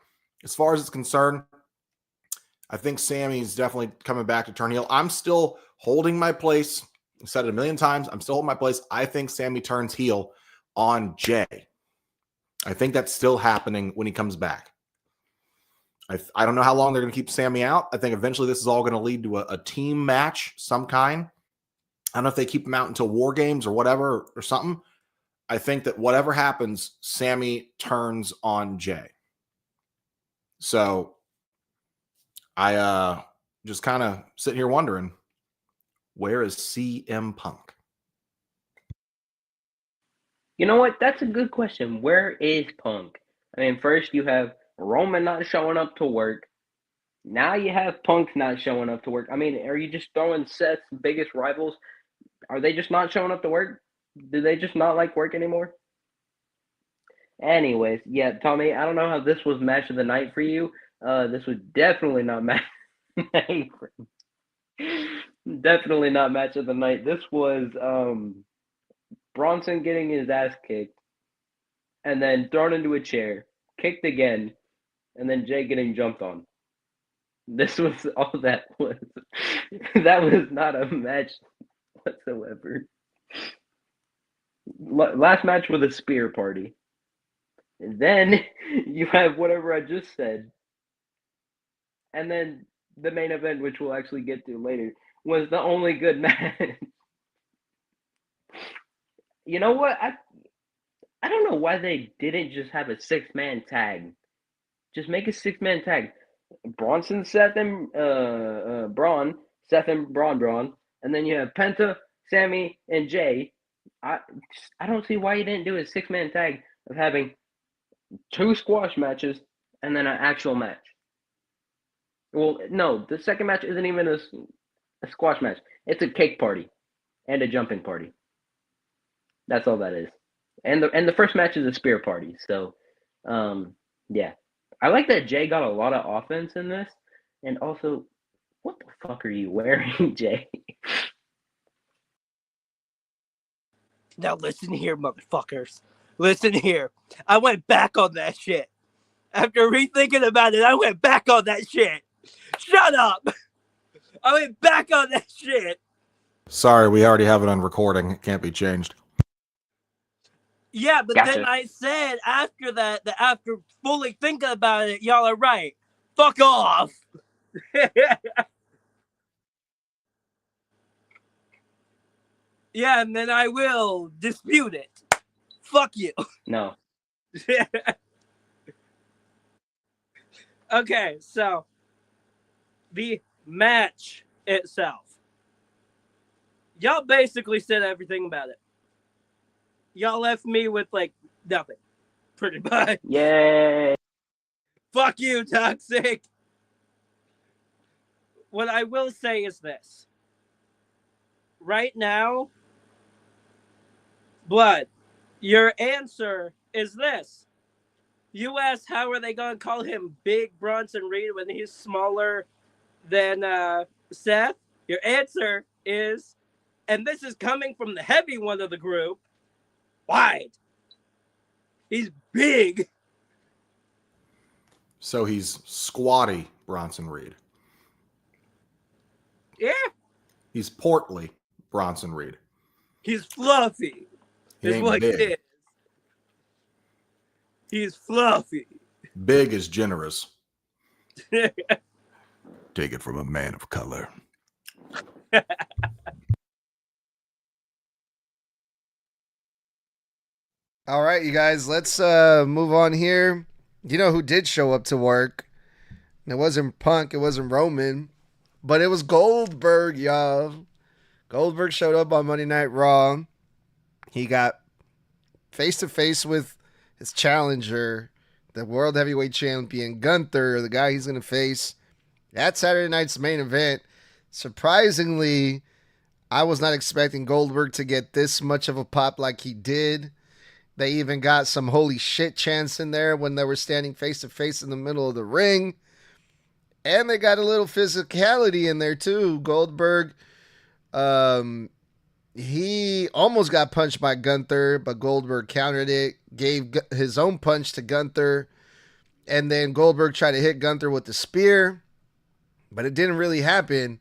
as far as it's concerned, I think Sammy's definitely coming back to turn heel. I'm still holding my place. I've said it a million times. I'm still holding my place. I think Sammy turns heel on Jay. I think that's still happening when he comes back. I don't know how long they're going to keep Sammy out. I think eventually this is all going to lead to a team match, some kind. I don't know if they keep him out until War Games or whatever or something. I think that whatever happens, Sammy turns on Jay. So I just kind of sitting here wondering, where is CM Punk? You know what? That's a good question. Where is Punk? I mean, first you have Roman not showing up to work. Now you have Punk not showing up to work. I mean, are you just throwing Seth's biggest rivals? Are they just not showing up to work? Do they just not like work anymore? Anyways, yeah, Tommy, I don't know how this was match of the night for you. This was definitely not match of the night. Definitely not match of the night. This was Bronson getting his ass kicked and then thrown into a chair, kicked again, and then Jay getting jumped on. This was all that was. That was not a match whatsoever. Last match with a spear party. And then you have whatever I just said. And then the main event, which we'll actually get to later, was the only good match. You know what? I don't know why they didn't just have a 6-man tag. Just make a 6-man tag. Bronson, Seth, and Braun. Seth and Braun. And then you have Penta, Sammy, and Jay. I don't see why you didn't do a 6-man tag of having 2 squash matches and then an actual match. Well, no, the second match isn't even a squash match. It's a cake party and a jumping party. That's all that is. And the first match is a spear party. So, yeah. I like that Jay got a lot of offense in this. And also, what the fuck are you wearing, Jay? Now listen here, motherfuckers. Listen here. I went back on that shit. After rethinking about it, I went back on that shit. Shut up. I went back on that shit. Sorry, we already have it on recording. It can't be changed. Yeah, but Gotcha. then I said after that after fully thinking about it, y'all are right. Fuck off. Yeah, and then I will dispute it. Fuck you. No. Okay, so the match itself. Y'all basically said everything about it. Y'all left me with like nothing. Pretty much. Yay. Fuck you, Toxic. What I will say is this. Right now, Blood, your answer is this. You asked how are they going to call him Big Bronson Reed when he's smaller than Seth? Your answer is, and this is coming from the heavy one of the group, wide. He's big. So he's squatty Bronson Reed. Yeah. He's portly Bronson Reed. He's fluffy. He Is ain't what big. he is. He's fluffy. Big is generous. Take it from a man of color. All right, you guys, let's move on here. You know who did show up to work? It wasn't Punk, it wasn't Roman, but it was Goldberg, y'all. Goldberg showed up on Monday Night Raw. He got face to face with his challenger, the World Heavyweight Champion, Gunther, the guy he's going to face at Saturday night's main event. Surprisingly, I was not expecting Goldberg to get this much of a pop like he did. They even got some holy shit chants in there when they were standing face to face in the middle of the ring. And they got a little physicality in there too. Goldberg, he almost got punched by Gunther, but Goldberg countered it, gave his own punch to Gunther, and then Goldberg tried to hit Gunther with the spear, but it didn't really happen.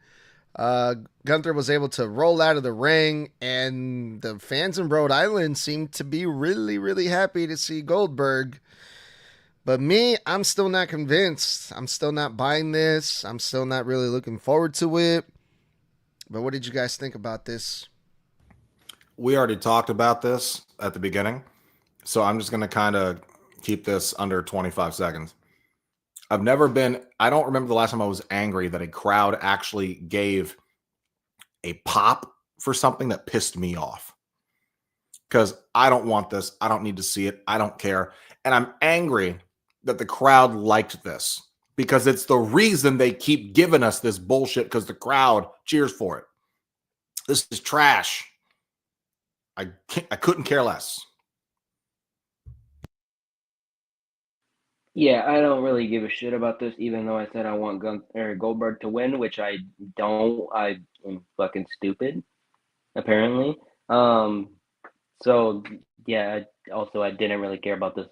Gunther was able to roll out of the ring, and the fans in Rhode Island seemed to be really, really happy to see Goldberg. But me, I'm still not convinced. I'm still not buying this. I'm still not really looking forward to it. But what did you guys think about this? We already talked about this at the beginning, so I'm just going to kind of keep this under 25 seconds. I don't remember the last time I was angry that a crowd actually gave a pop for something that pissed me off. Because I don't want this. I don't need to see it. I don't care. And I'm angry that the crowd liked this because it's the reason they keep giving us this bullshit because the crowd cheers for it. This is trash. I couldn't care less. Yeah, I don't really give a shit about this, even though I said I want Goldberg to win, which I don't. I am fucking stupid, apparently. So yeah. I didn't really care about this.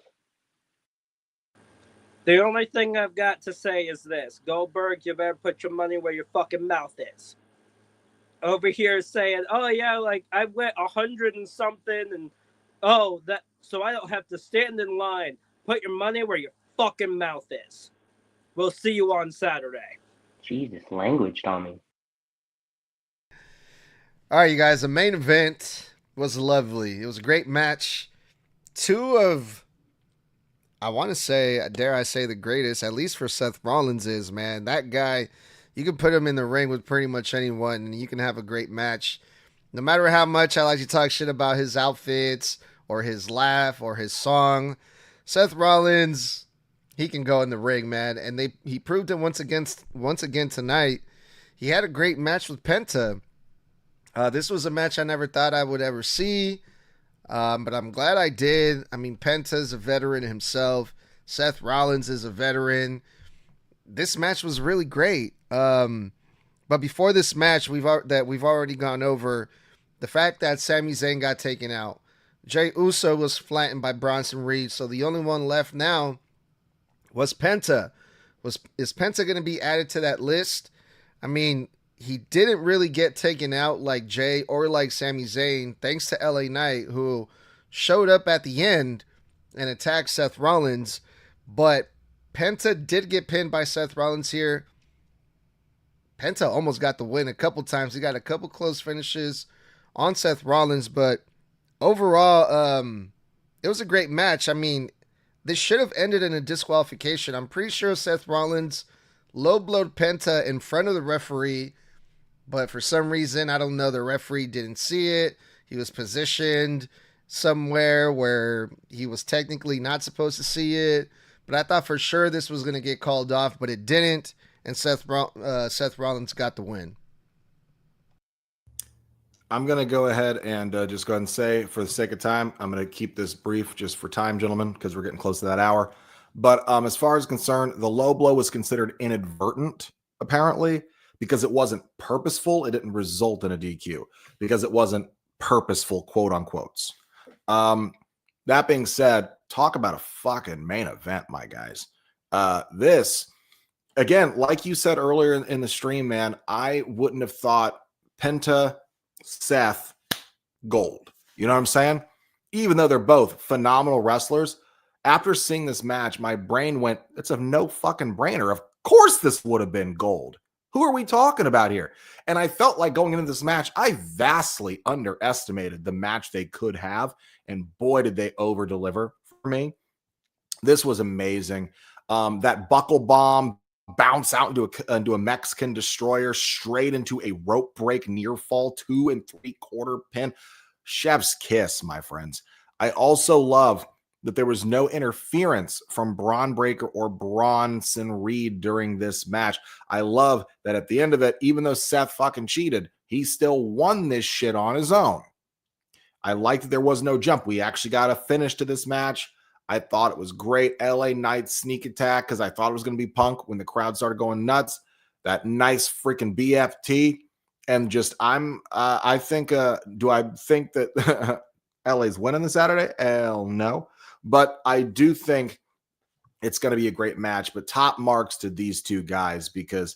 The only thing I've got to say is this: Goldberg, you better put your money where your fucking mouth is. Over here saying, "Oh yeah, like I went 100 and something, and so I don't have to stand in line." Put your money where your fucking mouth is. We'll see you on Saturday. Jesus, language, Tommy. All right, you guys, the main event was lovely. It was a great match. Two of, I want to say, dare I say, the greatest, at least for Seth Rollins is, man. That guy, you can put him in the ring with pretty much anyone, and you can have a great match. No matter how much I like to talk shit about his outfits or his laugh or his song, Seth Rollins, he can go in the ring, man. And he proved it once again tonight. He had a great match with Penta. This was a match I never thought I would ever see. But I'm glad I did. I mean, Penta's a veteran himself. Seth Rollins is a veteran. This match was really great. But before this match, we've already gone over the fact that Sami Zayn got taken out. Jey Uso was flattened by Bronson Reed, so the only one left now was Penta. Is Penta going to be added to that list? I mean, he didn't really get taken out like Jey or like Sami Zayn, thanks to LA Knight, who showed up at the end and attacked Seth Rollins. But Penta did get pinned by Seth Rollins here. Penta almost got the win a couple times. He got a couple close finishes on Seth Rollins, but overall, it was a great match. I mean, this should have ended in a disqualification. I'm pretty sure Seth Rollins low-blowed Penta in front of the referee, but for some reason, I don't know, the referee didn't see it. He was positioned somewhere where he was technically not supposed to see it, but I thought for sure this was going to get called off, but it didn't, and Seth Rollins got the win. I'm going to go ahead and just go ahead and say, for the sake of time, I'm going to keep this brief just for time, gentlemen, because we're getting close to that hour. But as far as concerned, the low blow was considered inadvertent, apparently, because it wasn't purposeful. It didn't result in a DQ because it wasn't purposeful, quote unquotes. That being said, talk about a fucking main event, my guys. This, again, like you said earlier in the stream, man, I wouldn't have thought Penta, Seth, Gold. You know what I'm saying? Even though they're both phenomenal wrestlers, after seeing this match, my brain went, it's a no fucking brainer. Of course this would have been Gold. Who are we talking about here? And I felt like going into this match, I vastly underestimated the match they could have. And boy, did they over deliver for me. This was amazing. That buckle bomb bounce out into a Mexican destroyer, straight into a rope break near fall 2 3/4 pin. Chef's kiss, my friends. I also love that there was no interference from Braun Breaker or Bronson Reed during this match. I love that at the end of it, even though Seth fucking cheated, he still won this shit on his own. I like that there was no jump. We actually got a finish to this match. I thought it was great. LA Knight sneak attack because I thought it was going to be Punk when the crowd started going nuts. That nice freaking BFT. And just I think do I think that LA's winning this Saturday? Hell no. But I do think it's going to be a great match. But top marks to these two guys, because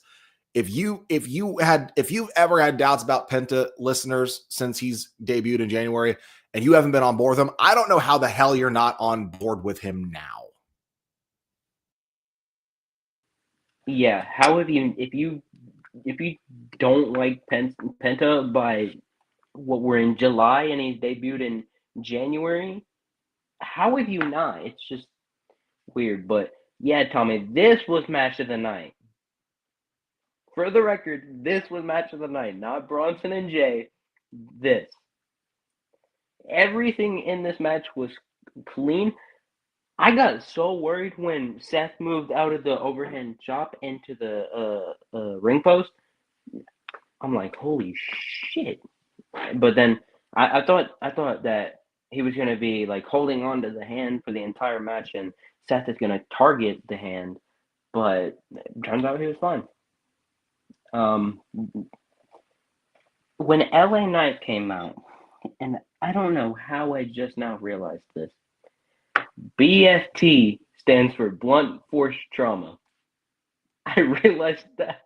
if you've ever had doubts about Penta, listeners, since he's debuted in January and you haven't been on board with him, I don't know how the hell you're not on board with him now. Yeah, how have you if you don't like Penta by what we're in July and he's debuted in January, how have you not? It's just weird. But yeah, Tommy, this was match of the night. For the record, this was match of the night, not Bronson and Jay. This. Everything in this match was clean. I got so worried when Seth moved out of the overhand chop into the ring post. I'm like, holy shit. But then I thought that he was going to be like holding on to the hand for the entire match and Seth is going to target the hand. But it turns out he was fine. When LA Knight came out, and I don't know how I just now realized this, BFT stands for blunt force trauma. I realized that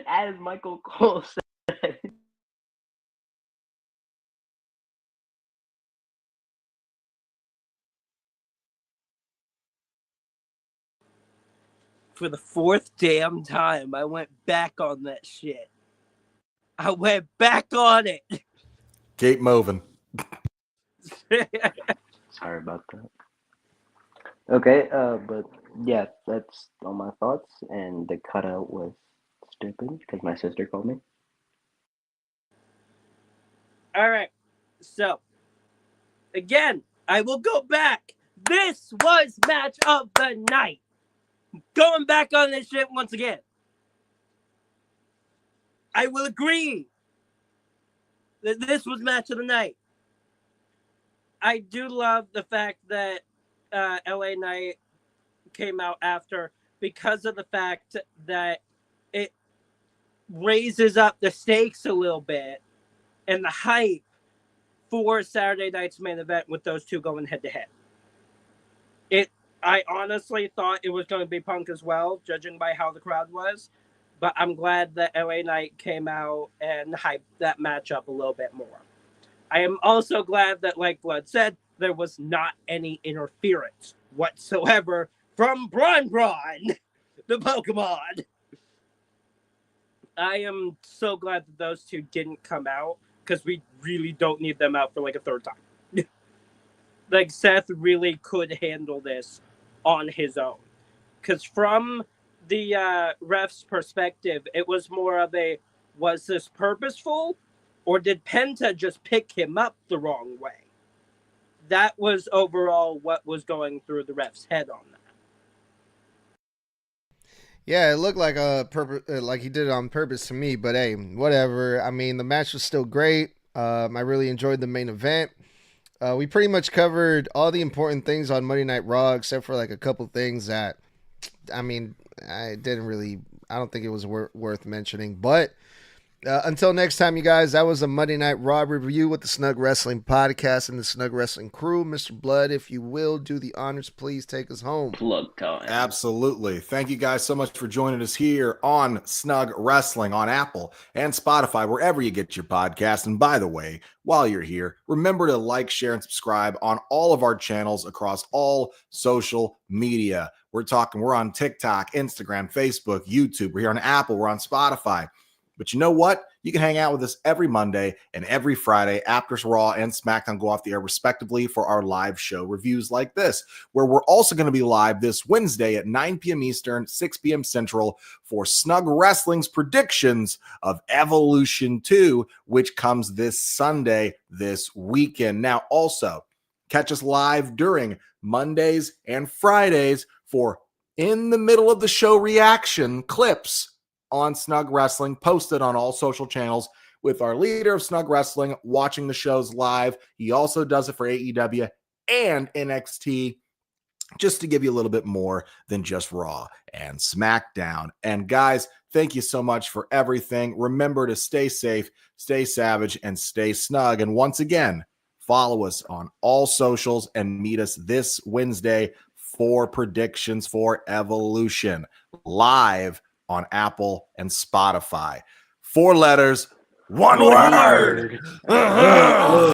as Michael Cole said. For the fourth damn time, I went back on that shit. I went back on it. Keep moving. Sorry about that. Okay, but yeah, that's all my thoughts. And the cutout was stupid because my sister called me. All right. So, again, I will go back. This was match of the night. Going back on this shit once again. I will agree that this was match of the night. I do love the fact that LA Knight came out after, because of the fact that it raises up the stakes a little bit and the hype for Saturday night's main event with those two going head to head. I honestly thought it was going to be Punk as well, judging by how the crowd was. But I'm glad that LA Knight came out and hyped that matchup a little bit more. I am also glad that, like Blood said, there was not any interference whatsoever from Braun, the Pokemon. I am so glad that those two didn't come out, because we really don't need them out for like a third time. Like, Seth really could handle this on his own. Because from the ref's perspective, it was more of a, was this purposeful? Or did Penta just pick him up the wrong way? That was overall what was going through the ref's head on that. Yeah, it looked like like he did it on purpose to me, but hey, whatever. I mean, the match was still great. I really enjoyed the main event. We pretty much covered all the important things on Monday Night Raw, except for like a couple things that, I mean, I don't think it was worth mentioning. But until next time, you guys, that was a Monday Night Raw review with the Snug Wrestling Podcast and the Snug Wrestling crew. Mr. Blood, if you will, do the honors, please take us home. Plug time. Absolutely. Thank you guys so much for joining us here on Snug Wrestling on Apple and Spotify, wherever you get your podcast. And by the way, while you're here, remember to like, share, and subscribe on all of our channels across all social media. We're on TikTok, Instagram, Facebook, YouTube. We're here on Apple. We're on Spotify. But you know what? You can hang out with us every Monday and every Friday after Raw and SmackDown go off the air, respectively, for our live show reviews like this, where we're also going to be live this Wednesday at 9 p.m. Eastern, 6 p.m. Central for Snug Wrestling's predictions of Evolution 2, which comes this Sunday, this weekend. Now, also, catch us live during Mondays and Fridays for in the middle of the show reaction clips on Snug Wrestling, posted on all social channels with our leader of Snug Wrestling watching the shows live. He also does it for AEW and NXT, just to give you a little bit more than just Raw and SmackDown. And guys, thank you so much for everything. Remember to stay safe, stay savage, and stay snug. And once again, follow us on all socials and meet us this Wednesday for predictions for Evolution live on Apple and Spotify. 4 letters, 1 word.